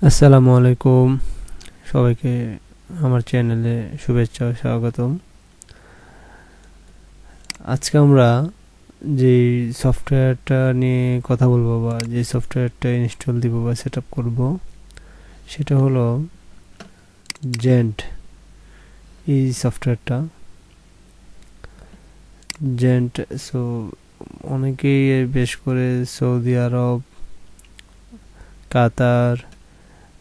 আসসালামু আলাইকুম, সবাইকে আমার চ্যানেলে শুভেচ্ছা ও স্বাগতম। আজকে আমরা যে সফটওয়্যারটা নিয়ে কথা বলবো বা যে সফটওয়্যারটা ইনস্টল দিব বা সেট আপ করবো, সেটা হলো জেন্ট। এই সফটওয়্যারটা জেন্ট, সো অনেকেই বেশ করে সৌদি আরব, কাতার,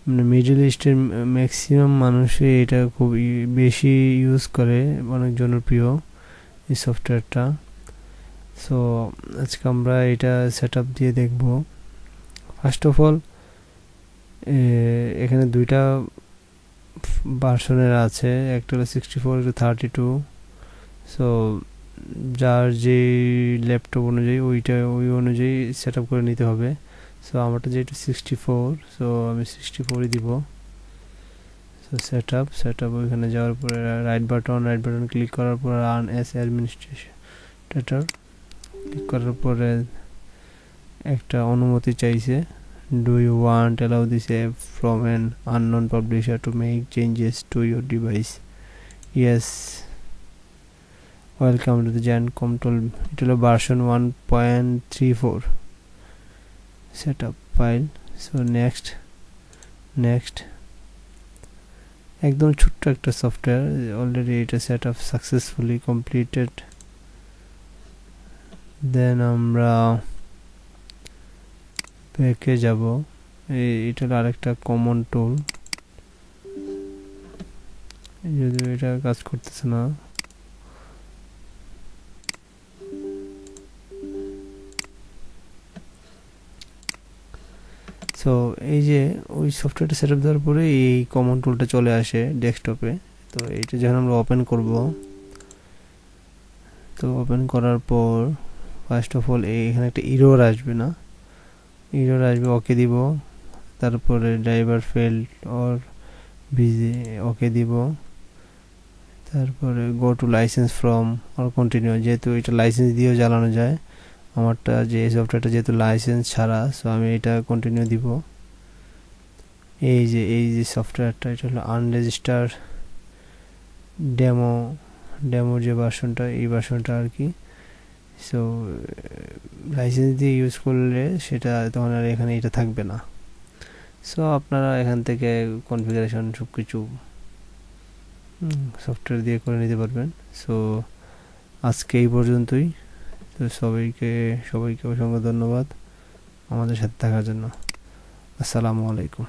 মানে মিডল ইস্টের ম্যাক্সিমাম মানুষই এটা খুব বেশি ইউজ করে, অনেক জনপ্রিয় এই সফটওয়্যারটা। সো আজকে আমরা এটা সেট আপ দিয়ে দেখব। ফার্স্ট অফ অল, এখানে দুইটা ভার্সনের আছে, একটা হলো 64, একটা 32। সো যার যে ল্যাপটপ অনুযায়ী ওই অনুযায়ী সেট আপ করে নিতে হবে। সো আমারটা যেহেতু 64, সো আমি 64ই দিব। সো সেট আপ ওইখানে যাওয়ার পরে রাইট বাটন ক্লিক করার পর রান অ্যাজ অ্যাডমিনিস্ট্রেটর ক্লিক করার পরে একটা অনুমতি চাইছে। Do you want allow this app from an unknown publisher to make changes to your device? Yes, welcome to the Zen control. এটা হলো version 1.34 set up file. So next একদম ছোট্ট একটা সফটওয়্যার, অলরেডি এটা set up successfully completed. Then আমরা ব্যাকে যাব। এটা হলো আরেকটা কমন টুল, যদিও এটা কাজ করতেছে না। সো এই যে ওই সফটওয়্যারটা সেট আপ দেওয়ার পরে এই কমন টুলটা চলে আসে ডেস্কটপে। তো এইটা যখন আমরা ওপেন করব, তো ওপেন করার পর ফার্স্ট অফ অল এখানে একটা ইরর আসবে, ওকে দিব। তারপরে ড্রাইভার ফেল্ড অর বিজি, ওকে দিব। তারপরে go to licence from or continue, যেহেতু এটা লাইসেন্স দিয়েও চালানো যায়। আমারটা যে সফটওয়্যারটা যেহেতু লাইসেন্স ছাড়া, সো আমি এটা কন্টিনিউ দিব। এই যে সফটওয়্যারটা, এটা হলো আনরেজিস্টার ডেমোর যে ভার্সনটা, এই ভার্সনটা আর কি। সো লাইসেন্স দিয়ে ইউজ করলে সেটা তখন আর এখানে এটা থাকবে না। সো আপনারা এখান থেকে কনফিগারেশন সব কিছু সফটওয়্যার দিয়ে করে নিতে পারবেন। সো আজকে এই পর্যন্তই। তো সবাইকে অসংখ্য ধন্যবাদ আমাদের সাথে থাকার জন্য। আসসালামু আলাইকুম।